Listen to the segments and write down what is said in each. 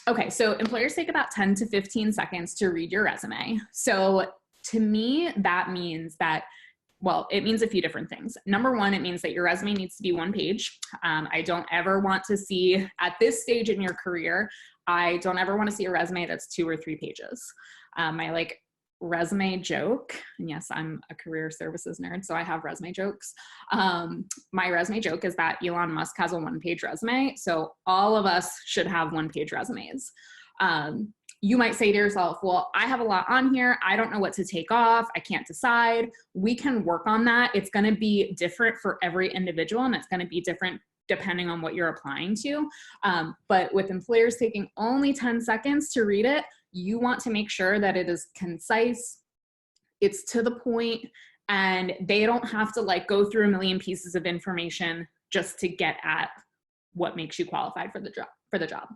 Okay, so employers take about 10 to 15 seconds to read your resume. So to me, that means that, well, it means a few different things. Number one, it means that your resume needs to be one page. I don't ever want to see, at this stage in your career, I don't ever want to see a resume that's 2 or 3 pages. My resume joke, and yes, I'm a career services nerd, so I have resume jokes. My resume joke is that Elon Musk has a 1-page resume, so all of us should have 1-page resumes. You might say to yourself, well, I have a lot on here. I don't know what to take off. I can't decide. We can work on that. It's going to be different for every individual, and it's going to be different depending on what you're applying to. But with employers taking only 10 seconds to read it, you want to make sure that it is concise, it's to the point, and they don't have to go through a million pieces of information just to get at what makes you qualified for the job.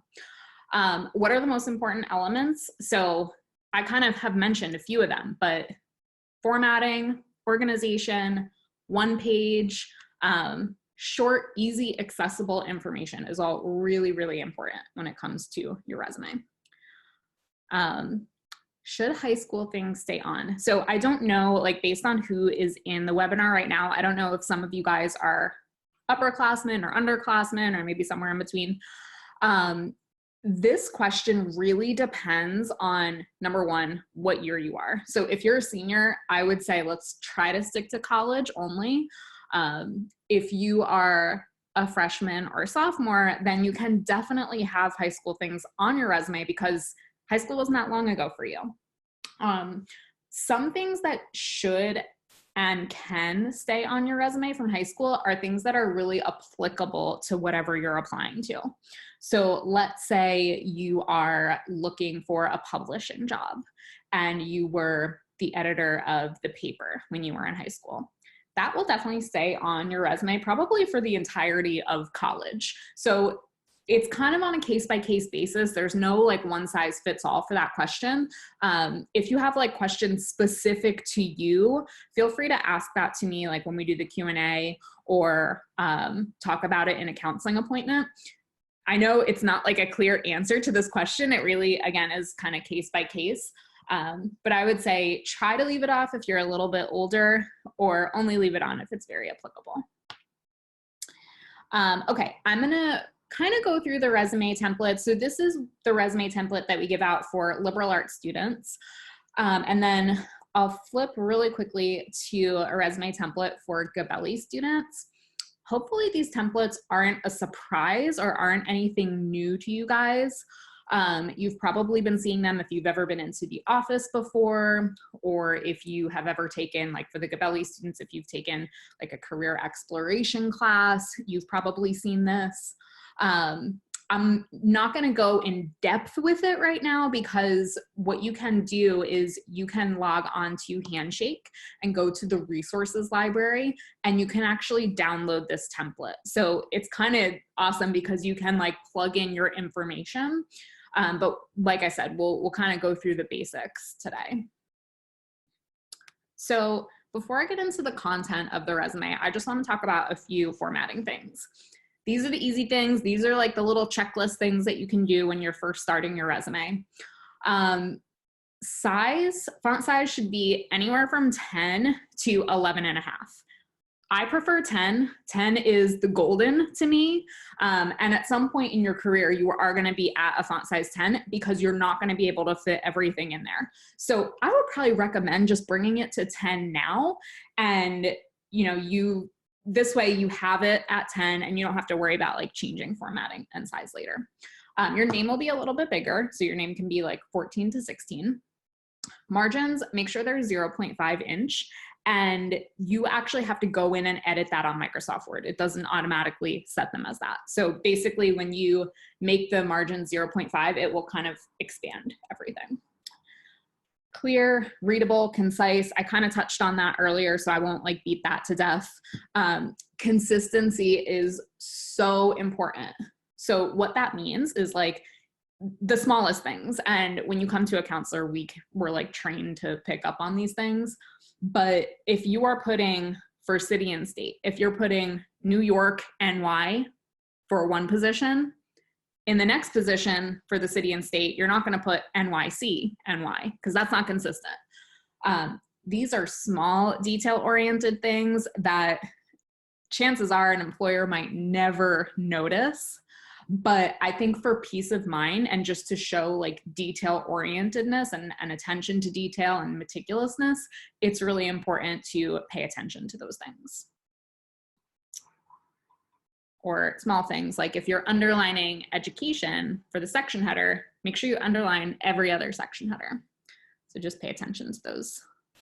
What are the most important elements? So I kind of have mentioned a few of them, but formatting, organization, 1 page, short, easy, accessible information is all really, really important when it comes to your resume. Should high school things stay on? So I don't know, based on who is in the webinar right now, I don't know if some of you guys are upperclassmen or underclassmen or maybe somewhere in between. This question really depends on, number one, what year you are. So if you're a senior, I would say let's try to stick to college only. If you are a freshman or a sophomore, then you can definitely have high school things on your resume because high school wasn't that long ago for you. Some things that should and can stay on your resume from high school are things that are really applicable to whatever you're applying to. So let's say you are looking for a publishing job and you were the editor of the paper when you were in high school. That will definitely stay on your resume probably for the entirety of college. So it's kind of on a case-by-case basis. There's no one size fits all for that question. If you have questions specific to you, feel free to ask that to me when we do the Q&A or talk about it in a counseling appointment. I know it's not a clear answer to this question. It really, again, is kind of case-by-case. But I would say try to leave it off if you're a little bit older, or only leave it on if it's very applicable. Okay, I'm gonna kind of go through the resume template. So this is the resume template that we give out for liberal arts students. And then I'll flip really quickly to a resume template for Gabelli students. Hopefully these templates aren't a surprise or aren't anything new to you guys. You've probably been seeing them if you've ever been into the office before, or if you have ever taken, for the Gabelli students, if you've taken a career exploration class, you've probably seen this. I'm not going to go in depth with it right now because what you can do is you can log on to Handshake and go to the resources library and you can actually download this template. So it's kind of awesome because you can plug in your information. But like I said, we'll kind of go through the basics today. So before I get into the content of the resume, I just want to talk about a few formatting things. These are the easy things. These are the little checklist things that you can do when you're first starting your resume. Font size should be anywhere from 10 to 11.5. I prefer 10. 10 is the golden to me. And at some point in your career, you are going to be at a font size 10 because you're not going to be able to fit everything in there. So I would probably recommend just bringing it to 10 now. And this way you have it at 10 and you don't have to worry about changing formatting and size later. Your name will be a little bit bigger. So your name can be 14 to 16. Margins, make sure they're 0.5 inch. And you actually have to go in and edit that on Microsoft Word. It doesn't automatically set them as that. So basically when you make the margin 0.5, it will kind of expand everything. Clear, readable, concise. I kind of touched on that earlier, so I won't beat that to death. Consistency is so important. So what that means is the smallest things. And when you come to a counselor, we're trained to pick up on these things. But if you are putting for city and state, if you're putting New York, NY for one position, In the next position for the city and state, you're not going to put NYC, NY, because that's not consistent. These are small detail-oriented things that chances are an employer might never notice. But I think for peace of mind and just to show like detail orientedness and attention to detail and meticulousness, it's really important to pay attention to those things. Or small things like if you're underlining education for the section header, make sure you underline every other section header. So just pay attention to those